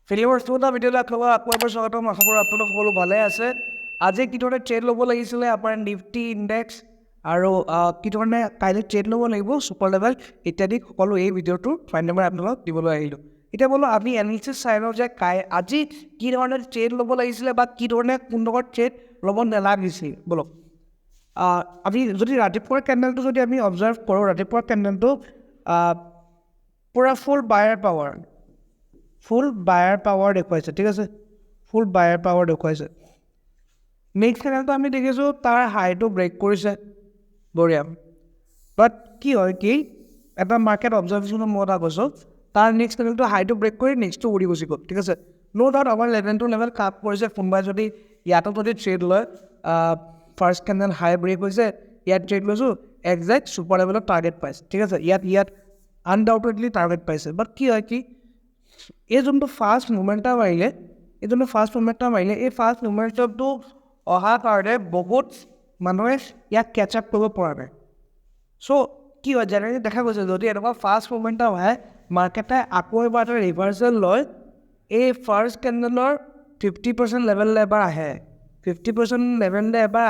FinLAB Course ভিডিঅ'লৈ আপোনালোকক আকৌ এবাৰ স্বাগতম। আশা কৰোঁ আপোনালোক সকলো ভালে আছে। আজি কি ধৰণে ট্ৰেড ল'ব লাগিছিলে আপোনাৰ নিফটি ইণ্ডেক্স আৰু কি ধৰণে কাইলৈ ট্ৰেড ল'ব লাগিব ছুপাৰ লেভেল ইত্যাদি সকলো এই ভিডিঅ'টো ফাইনেলি আপোনালোকক দিবলৈ আহিলোঁ। এতিয়া বোলো আমি এনালিচিছ চাই লওঁ যে আজি কি ধৰণে ট্ৰেড ল'ব লাগিছিলে বা কি ধৰণে কোনডোখৰ ট্ৰেড ল'ব নালাগিছিল বলক। আমি যদি ৰাতিপুৱাৰ কেণ্ডেলটো যদি আমি অবজাৰ্ভ কৰোঁ, ৰাতিপুৱাৰ কেণ্ডেলটো পূৰা ফুল বায়াৰ পাৱাৰ দেখুৱাইছে, ঠিক আছে, ফুল বায়াৰ পাৱাৰ দেখুৱাইছে। নেক্সট কেণ্ডেলটো আমি দেখিছোঁ তাৰ হাইটো ব্ৰেক কৰিছে, বঢ়িয়া। বাট কি হয় কি এটা মাৰ্কেট অবজাৰ্ভেশ্যনৰ মই এটা কৈছোঁ, তাৰ নেক্সট কেণ্ডেলটো হাইটো ব্ৰেক কৰি নেক্সটটো উৰি গুচি গ'ল, ঠিক আছে। ন' ডাউট আমাৰ লেভেল টু লেভেল কাপ কৰিছে। কোনোবাই যদি ইয়াতো যদি ট্ৰেড লয়, ফাৰ্ষ্ট কেণ্ডেল হাই ব্ৰেক হৈছে, ইয়াত ট্ৰেড লৈছোঁ, একজেক্ট ছুপাৰ লেভেলত টাৰ্গেট পাইছে, ঠিক আছে। ইয়াত আনডাউটেডলি টাৰ্গেট পাইছে। বাট কি হয় কি এই যোনটো ফাৰ্ষ্ট মুভমেণ্টাম আহিলে, এই ফাৰ্ষ্ট মুভমেণ্টামটো অহাৰ কাৰণে বহুত মানুহে ইয়াক কেটচ আপ কৰিব পৰা নাই। চ' কি হয় জেনেৰেলি দেখা গৈছে যদি এনেকুৱা ফাৰ্ষ্ট মুভমেণ্টাম আহে, মাৰ্কেটে আকৌ এবাৰ এটা ৰিভাৰ্চেল লয়, এই ফাৰ্ষ্ট কেণ্ডেলৰ 50% লেভেললৈ এবাৰ আহে, 50% লেভেললৈ এবাৰ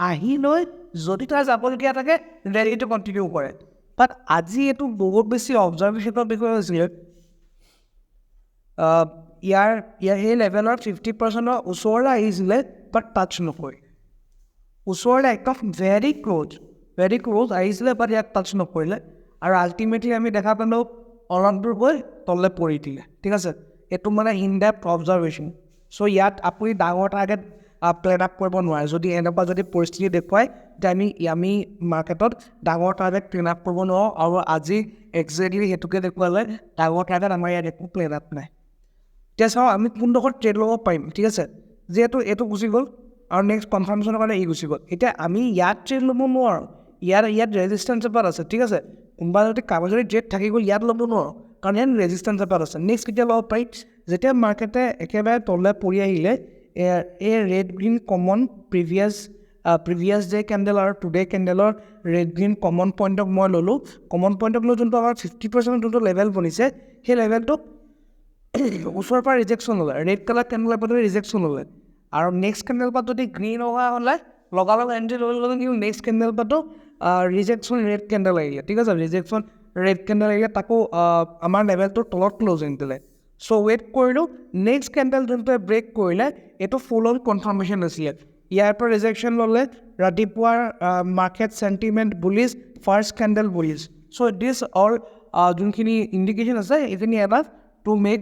আহি লৈ যদি তাৰ যাবলগীয়া থাকে ৰেলীটো কণ্টিনিউ কৰে। বাট আজি এইটো বহুত বেছি অবজাৰ্ভেশ্যনৰ বিষয় হৈছিলে। ইয়াৰ সেই লেভেলৰ 50%ৰ ওচৰলৈ আহিছিলে, বাট টাচ নকৰে। ওচৰলৈ একদম ভেৰি ক্ল'জ আহিছিলে, বাট ইয়াক টাচ নকৰিলে। আৰু আল্টিমেটলি আমি দেখা পালোঁ অলপ দূৰ গৈ তললৈ পৰি দিলে, ঠিক আছে। এইটো মানে ইন ডেপথ অবজাৰ্ভেশ্যন। চ' ইয়াত আপুনি ডাঙৰ টাৰ্গেট প্লেন আপ কৰিব নোৱাৰে। যদি এনেকুৱা যদি পৰিস্থিতি দেখুৱায় যে আমি মাৰ্কেটত ডাঙৰ টাৰ্গেট প্লেন আপ কৰিব নোৱাৰোঁ, আৰু আজি একজেক্টলি সেইটোকে দেখুৱালে ডাঙৰ টাৰ্গেট আমাৰ ইয়াত একো প্লেন আপ নাই। এতিয়া চাওঁ আমি কোনডোখৰত ট্ৰেড ল'ব পাৰিম, ঠিক আছে। যিহেতু এইটো গুচি গ'ল আৰু নেক্সট কনফাৰ্মেশ্যনৰ কাৰণে গুচি গ'ল, এতিয়া আমি ইয়াত ট্ৰেড ল'ব নোৱাৰোঁ। ইয়াত ৰেজিষ্টেঞ্চ এপাত আছে, ঠিক আছে। কোনোবা যদি কাৰোবাৰ যদি ট্ৰেড থাকি গ'ল ইয়াত ল'ব নোৱাৰোঁ, কাৰণ ইয়াত ৰেজিষ্টেঞ্চ এপাত আছে। নেক্সট কেতিয়া ল'ব পাৰি, যেতিয়া মাৰ্কেটে একেবাৰে তললৈ পৰি আহিলে এই red green common previous day candle আৰু টুডে কেণ্ডেলৰ ৰেড গ্ৰীণ কমন পইণ্টক মই ল'লোঁ। কমন পইণ্টক লৈ যোনটো আমাৰ 50% যোনটো লেভেল বনিছে, সেই লেভেলটোক ওচৰৰ পৰা ৰিজেকশ্যন ল'লে, ৰেড কালাৰ কেণ্ডেলৰ পৰা ৰিজেকশ্যন ল'লে। আৰু নেক্সট কেণ্ডেল পৰা যদি গ্ৰীণ হোৱা হ'লে লগালগ এণ্ট্ৰি লৈ ল'লে, কিন্তু নেক্সট কেণ্ডেল পাতো ৰিজেকশ্যন ৰেড কেণ্ডেল আহিলে, ঠিক আছে। ৰিজেকশ্যন ৰেড কেণ্ডেল আহিলে, তাকো আমাৰ লেভেলটোৰ তলত ক্ল'জিং দিলে। চ' ৱেইট কৰিলোঁ, নেক্সট কেণ্ডেল যোনটোৱে ব্ৰেক কৰিলে এইটো ফুল অন কনফাৰ্মেশ্যন আছিলে। ইয়াৰ পৰা ৰিজেকশ্যন ল'লে, ৰাতিপুৱাৰ market sentiment bullish, first candle bullish. So' this all যোনখিনি ইণ্ডিকেশ্যন আছে এইখিনি এটা টু মেক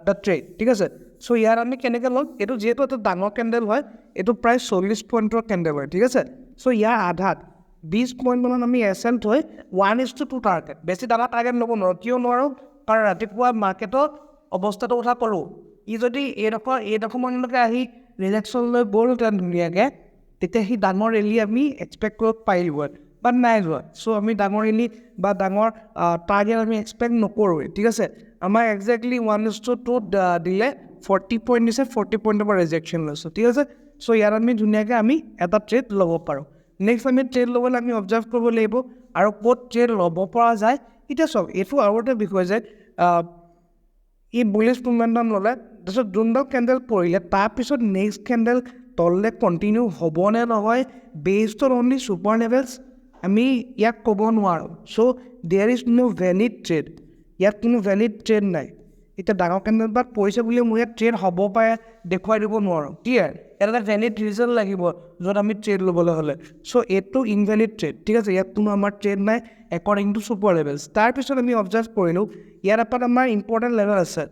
দ্য ট্ৰেড, ঠিক আছে। চ' ইয়াত আমি কেনেকৈ ল'ম, এইটো যিহেতু এটা ডাঙৰ কেণ্ডেল হয়, এইটো প্ৰায় 40 পইণ্টৰ কেণ্ডেল হয়, ঠিক আছে। চ' ইয়াৰ আধাত 20 পইণ্টমানত আমি এছেণ্ট হৈ 1:2 টাৰ্গেট, বেছি ডাঙৰ টাৰ্গেট ল'ব নোৱাৰোঁ। কিয় নোৱাৰোঁ, কাৰণ ৰাতিপুৱা মাৰ্কেটত অৱস্থাটো কথা ক'লোঁ, যদি এইডোখৰ মানলৈকে আহি ৰিজেকশ্যন লৈ গ'ল ধুনীয়াকৈ, তেতিয়া সি ডাঙৰ ৰেলী আমি এক্সপেক্ট কৰিব পাৰিলোঁ, বাট নাই যোৱা। চ' আমি ডাঙৰ ৰেলী বা ডাঙৰ টাৰ্গেট আমি এক্সপেক্ট নকৰোঁৱে, ঠিক আছে। আমাৰ একজেক্টলি 1:2 দিলে 40 পইণ্ট দিছে, 40 পইণ্টৰ পৰা ৰিজেকশ্যন লৈছোঁ, ঠিক আছে। চ' ইয়াত আমি ধুনীয়াকৈ আমি এটা ট্ৰেড ল'ব পাৰোঁ। নেক্সট আমি ট্ৰেড ল'বলৈ আমি অবজাৰ্ভ কৰিব লাগিব আৰু ক'ত ট্ৰেড ল'ব পৰা যায়। এতিয়া চাওক, এইটো আৰু এটা বিষয় যে বুলিছ মুভমেণ্টাম ল'লে, তাৰপিছত যোনডাল কেণ্ডেল পৰিলে তাৰপিছত নেক্সট কেণ্ডেল তললৈ কণ্টিনিউ হ'বনে নহয়, based on only super levels, আমি ইয়াক ক'ব নোৱাৰোঁ। So' there is no' valid trade, ইয়াত কোনো ভেলিড ট্ৰেড নাই। এতিয়া ডাঙৰ কেণ্ডেল পাত পৰিছে বুলি মোৰ ইয়াত ট্ৰেড হ'ব পাৰে দেখুৱাই দিব নোৱাৰোঁ, ক্লিয়াৰ। এটা ভেলিড ৰিজন লাগিব য'ত আমি ট্ৰেড ল'বলৈ হ'লে। চ' এইটো ইনভেলিড ট্ৰেড, ঠিক আছে। ইয়াত কোনো আমাৰ ট্ৰেড নাই একৰ্ডিং টু ছুপাৰ লেভেলছ। তাৰপিছত আমি অবজাৰ্ভ কৰিলোঁ ইয়াত এপাত আমাৰ ইম্পৰ্টেণ্ট লেভেল আছে,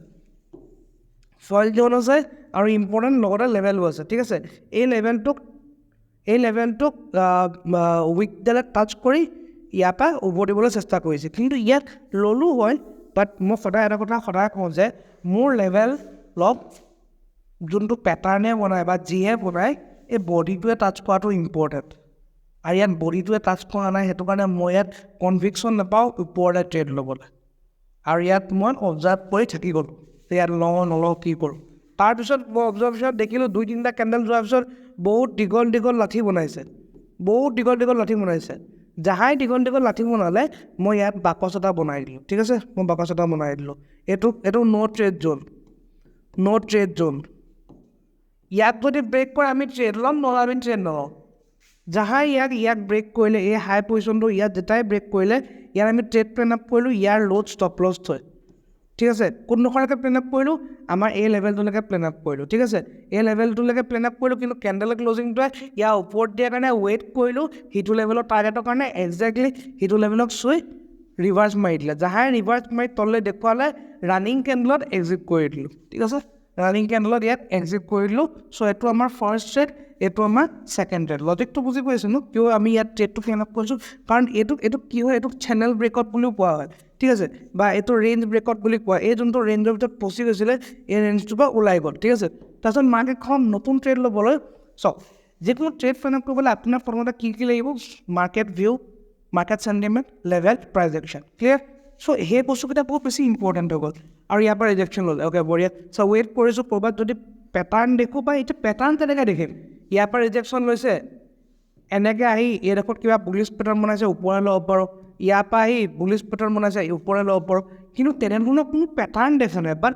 ফইল জ'ন আছে আৰু ইম্পৰ্টেণ্ট লগতে লেভেলো আছে, ঠিক আছে। এই লেভেলটোক উইকডালে টাচ কৰি ইয়াৰ পৰা উভতিবলৈ চেষ্টা কৰিছে, কিন্তু ইয়াত ল'লোঁ হয়। বাট মই এটা কথা সদায় কওঁ যে মোৰ লেভেল লগ যোনটো পেটাৰ্ণে বনায় বা যিয়ে বনায়, এই বডিটোৱে টাচ কৰাটো ইম্পৰ্টেণ্ট। আৰু ইয়াত বডিটোৱে টাচ কৰা নাই, সেইটো কাৰণে মই ইয়াত কনভিকশ্যন নাপাওঁ ওপৰতে ট্ৰেড ল'বলৈ। আৰু ইয়াত মই অবজাৰ্ভ কৰি থাকি গ'লোঁ যে ইয়াত নলওঁ কি কৰোঁ। তাৰপিছত মই অবজাৰ্ভেশ্যনত দেখিলোঁ 2-3টা কেণ্ডেল যোৱাৰ পিছত বহুত দীঘল লাঠি বনাইছে, যাহাই দীঘল লাঠি বনালে মই ইয়াত বাকচ এটা বনাই দিলোঁ, ঠিক আছে। মই বাকচ এটা বনাই দিলোঁ, এইটো ন' ট্ৰেড জ'ন। নো ট্ৰেড জোন ইয়াত যদি ব্ৰেক কৰে আমি ট্ৰেড ল'ম নহ'লে আমি ট্ৰেড নলওঁ যাহাই ইয়াক ব্ৰেক কৰিলে এই হাই পজিশ্যনটো ইয়াত যেটাই ব্ৰেক কৰিলে ইয়াত আমি ট্ৰেড প্লেন আপ কৰিলোঁ ইয়াৰ লোড ষ্টপ লছ থয় ঠিক আছে কোনডোখৰলৈকে প্লেন আপ কৰিলোঁ আমাৰ এই লেভেলটোলৈকে প্লেন আপ কৰিলোঁ ঠিক আছে এই লেভেলটোলৈকে প্লেন আপ কৰিলোঁ কিন্তু কেণ্ডেলৰ ক্লজিংটোৱে ইয়াৰ ওপৰত দিয়াৰ কাৰণে ৱেইট কৰিলোঁ সিটো লেভেলৰ টাৰ্গেটৰ কাৰণে একজেক্টলি সিটো লেভেলক চুই ৰিভাৰ্ছ মাৰি দিলে যাহাই ৰিভাৰ্ছ মাৰি তললৈ দেখুৱালে ৰানিং কেণ্ডেলত এক্সিট কৰি দিলোঁ ঠিক আছে ৰানিং কেণ্ডেলত ইয়াত এক্সিট কৰি দিলোঁ চ' এইটো আমাৰ ফাৰ্ষ্ট ট্ৰেড এইটো আমাৰ ছেকেণ্ড ট্ৰেড লজিকটো বুজি পাইছোঁ ন কিয় আমি ইয়াত ট্ৰেডটো প্লেন আপ কৰিছোঁ কাৰণ এইটো কি হয় এইটোক চেনেল ব্ৰেকআউট বুলিও কোৱা হয় ঠিক আছে বা এইটো ৰেঞ্জ ব্ৰেকআউট বুলি কোৱা এই যোনটো ৰেঞ্জৰ ভিতৰত পচি গৈছিলে এই ৰেঞ্জটোৰ পৰা ওলাই গ'ল ঠিক আছে তাৰপিছত মাৰ্কেটখন নতুন ট্ৰেড ল'বলৈ চাওক যিকোনো ট্ৰেড প্লেন আপ কৰিবলৈ আপোনাৰ প্ৰথমতে কি লাগিব market view market sentiment level price action clear so' সেই বস্তুকেইটা বহুত বেছি ইম্পৰ্টেণ্ট হৈ গ'ল আৰু ইয়াৰ পৰা ৰিজেকশ্যন ল'লে অ'কে বঢ়িয়া চ' ৱেইট কৰিছোঁ ক'ৰবাত যদি পেটাৰ্ণ দেখোঁ বা এতিয়া পেটাৰ্ণ তেনেকৈ দেখিম ইয়াৰ পৰা ৰিজেকশ্যন লৈছে এনেকৈ আহি এইডোখৰত কিবা বুলিছ পেটাৰ্ণ বনাইছে ওপৰে ল'ব পাৰোঁ ইয়াৰ পৰা আহি বুলিছ পেটাৰ্ণ বনাইছে ওপৰে ল'ব পাৰোঁ কিন্তু তেনেধৰণৰ কোনো পেটাৰ্ণ দেখা নাই বাট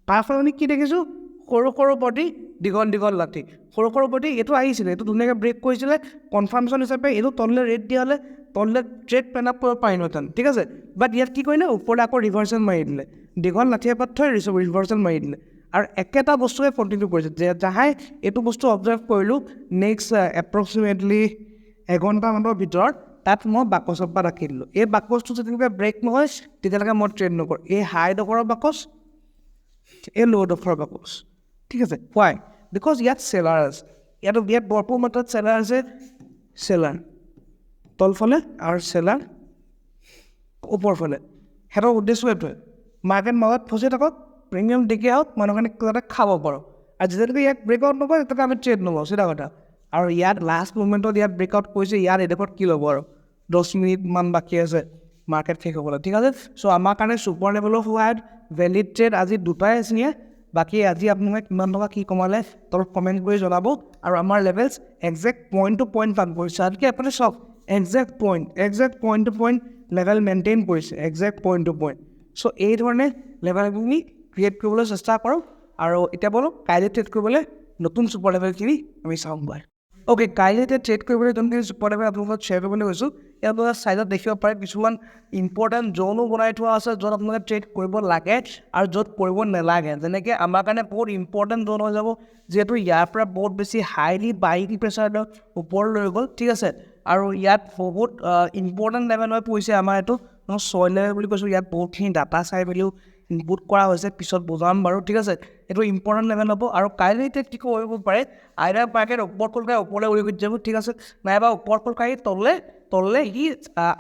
তাৰ ফলত আমি কি দেখিছোঁ সৰু সৰু বডি দীঘল লাঠি সৰু সৰু বডি এইটো আহিছিলে এইটো ধুনীয়াকৈ ব্ৰেক কৰিছিলে কনফাৰ্মেশ্যন হিচাপে এইটো তললৈ ৰেট দিয়া হ'লে তললৈ ট্ৰেড প্লেন আপ কৰিব পাৰিলোহেঁতেন ঠিক আছে বাট ইয়াত কি কৰিলে ওপৰলৈ আকৌ ৰিভাৰ্চেল মাৰি দিলে দীঘল লাঠি এপাত থৈ ৰিভাৰ্চেল মাৰি দিলে আৰু একেটা বস্তুৱে কণ্টিনিউ কৰিছে যে যাহাই এইটো বস্তু অবজাৰ্ভ কৰিলোঁ নেক্সট এপ্ৰক্সিমেটলি এঘণ্টামানৰ ভিতৰত তাত মই বাকচৰ পৰা ৰাখি দিলোঁ এই বাকচটো যেতিয়ালৈকে ব্ৰেক নহয় তেতিয়ালৈকে মই ট্ৰেড নকৰোঁ এই হাইডোখৰৰ বাকচ এই ল'ডোখৰৰ বাকচ ঠিক আছে হোৱাই বিকজ ইয়াত চেলাৰ আছে ইয়াত ভৰপূৰ মাত্ৰাত চেলাৰ আছে চেলাৰ তলফালে আৰু চেলাৰ ওপৰফালে সিহঁতৰ উদ্দেশ্য এইটোৱে মাৰ্কেট মাজত ফচি থাকক প্ৰিমিয়াম দেখি আহক মানুহখিনি কিবা এটা খাব পাৰোঁ আৰু যেতিয়ালৈকে ইয়াক ব্ৰেকআউট নকৰে তেতিয়ালৈকে আমি ট্ৰেড নলওঁ চিধা কথা আৰু ইয়াত লাষ্ট মুভমেণ্টত ইয়াত ব্ৰেকআউট কৰিছে ইয়াত এডোখৰত কি ল'ব আৰু 10 মিনিটমান বাকী আছে মাৰ্কেট শেষ হ'বলৈ ঠিক আছে চ' আমাৰ কাৰণে ছুপাৰ লেভেলৰ সহায়ত ভেলিড ট্ৰেড আজি দুটাই আছিলে বাকী আজি আপোনালোকে কিমান টকা কি কমালে তলত কমেণ্ট কৰি জনাব আৰু আমাৰ levels exact point to point কাম কৰিছে আনকি আপুনি চাওক exact point to point level maintain কৰিছে exact point to point so' এই ধৰণে লেভেলখিনি ক্ৰিয়েট কৰিবলৈ চেষ্টা কৰোঁ আৰু এতিয়া বলক কাইলৈ ট্ৰেড কৰিবলৈ নতুন ছুপাৰ লেভেলখিনি আমি চাওঁ বাৰু অ'কে কাইলৈ এতিয়া ট্ৰেড কৰিবলৈ যোনখিনি ছুপাৰ লেভেল আপোনালোকক শ্বেয়াৰ কৰিবলৈ গৈছোঁ ইয়াত আপোনালোকে ছাইডত দেখিব পাৰে কিছুমান ইম্পৰ্টেণ্ট জ'নো বনাই থোৱা আছে য'ত আপোনালোকে ট্ৰেড কৰিব লাগে আৰু য'ত কৰিব নালাগে যেনেকৈ আমাৰ কাৰণে বহুত ইম্পৰ্টেণ্ট জ'ন হৈ যাব যিহেতু ইয়াৰ পৰা বহুত বেছি হাইলি বাইং প্ৰেছাৰ ওপৰত লৈ গ'ল ঠিক আছে আৰু ইয়াত বহুত ইম্পৰ্টেণ্ট লেভেল হৈ পৰিছে আমাৰ এইটো মই 6 লেভেল বুলি কৈছোঁ ইয়াত বহুতখিনি ডাটা চাই মেলিও ইনপুট কৰা হৈছে পিছত বুজাম বাৰু ঠিক আছে এইটো ইম্পৰ্টেণ্ট লেভেল হ'ব আৰু কাইলৈ এতিয়া কি কৰিব পাৰে আইডাৰ মাৰ্কেট ওপৰত কলকাই ওপৰলৈ উৰি গুচি যাব ঠিক আছে নাইবা ওপৰত কলকাই তললৈ সি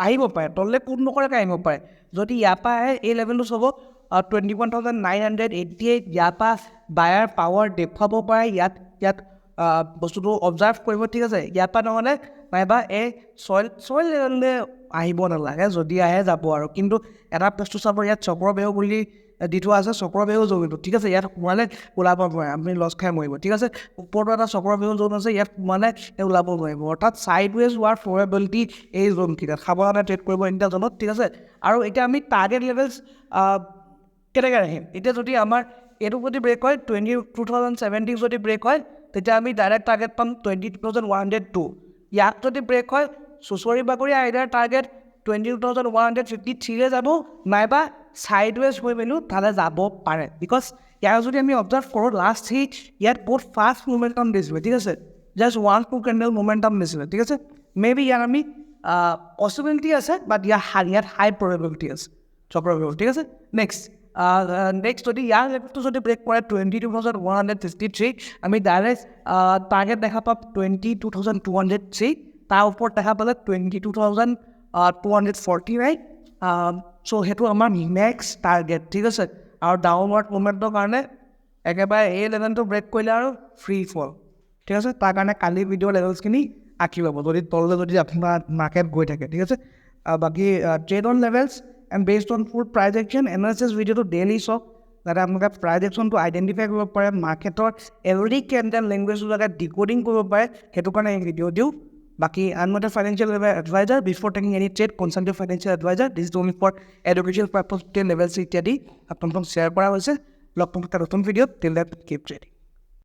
আহিব পাৰে তললৈ কোন নকৰাকৈ আহিব পাৰে যদি ইয়াৰ পৰা আহে এই লেভেলটো চাব 21,988 ইয়াৰ পৰা বায়াৰ পাৱাৰ দেখুৱাব পাৰে ইয়াত বস্তুটো অবজাৰ্ভ কৰিব ঠিক আছে ইয়াৰ পৰা নহ'লে নাইবা এই ছয় লেভেললৈ আহিব নালাগে যদি আহে যাব আৰু কিন্তু এটা বস্তু চাব ইয়াত চক্ৰবেহু বুলি দি থোৱা আছে চক্ৰবেহু জোনটো ঠিক আছে ইয়াত সোমালে ওলাব নোৱাৰে আপুনি লছ খাই মৰিব ঠিক আছে ওপৰতো এটা চক্ৰবেহু জোন আছে ইয়াত সোমালে ওলাব নোৱাৰিব অৰ্থাৎ ছাইডৱেজ হোৱাৰ প্ৰবেবিলিটি এই জোনকেইটাত সাৱধানে ট্ৰেড কৰিব ইণ্ডিয়া জোনত ঠিক আছে আৰু এতিয়া আমি টাৰ্গেট লেভেলছ কেনেকৈ ৰাখিম এতিয়া যদি আমাৰ এইটো যদি ব্ৰেক হয় 22,070 যদি ব্ৰেক হয় তেতিয়া আমি ডাইৰেক্ট টাৰ্গেট পাম 22,102 ইয়াত যদি ব্ৰেক হয় চুচৰি বাগৰি আইডাৰ টাৰ্গেট 22,153 যাব নাইবা ছাইডৱেজ হৈ মেলিও তালৈ যাব পাৰে বিকজ ইয়াৰ যদি আমি অবজাৰ্ভ কৰোঁ লাষ্ট ইয়াত বহুত ফাষ্ট মুভমেণ্টাম দিছিলে ঠিক আছে জাষ্ট 1-2 কেণ্ডেল মুভমেণ্টাম দিছিলে ঠিক আছে মেবি ইয়াত আমি পচিবিলিটি আছে বাট ইয়াত হাই প্ৰবেবিলিটি আছে চক্ৰবেহু ঠিক আছে নেক্সট যদি ইয়াৰ লেভেলটো যদি ব্ৰেক কৰে 22,153 আমি ডাইৰেক্ট টাৰ্গেট দেখা পাম 22,203 তাৰ ওপৰত দেখা পালে 22,249 চ' সেইটো আমাৰ নেক্সট টাৰ্গেট ঠিক আছে আৰু ডাউনৱাৰ্ড মুভমেণ্টৰ কাৰণে একেবাৰে এই লেভেলটো ব্ৰেক কৰিলে আৰু ফ্ৰী ফল ঠিক আছে তাৰ কাৰণে কালি ভিডিঅ' লেভেলছখিনি আঁকি ল'ব যদি তললৈ যদি আপোনাৰ মাৰ্কেট গৈ থাকে ঠিক আছে বাকী trade on levels and based on full price action analysis ভিডিঅ'টো ডেইলি চাওক যাতে আপোনালোকে প্ৰাইজ একশ্যনটো আইডেণ্টিফাই কৰিব পাৰে মাৰ্কেটৰ এভৰি কেণ্ডেল লেংগুৱেজটো যাতে ডিক'ডিং কৰিব পাৰে সেইটো কাৰণে এই ভিডিঅ' দিওঁ বাকি I'm not a financial advisor. Before taking any trade, consult your financial advisor. This is only for educational purpose. Levels ইত্যাদি আপোনালোকক শ্বেয়াৰ কৰা হৈছে লগ পাম এটা নতুন ভিডিঅ'ত। Till then keep trading.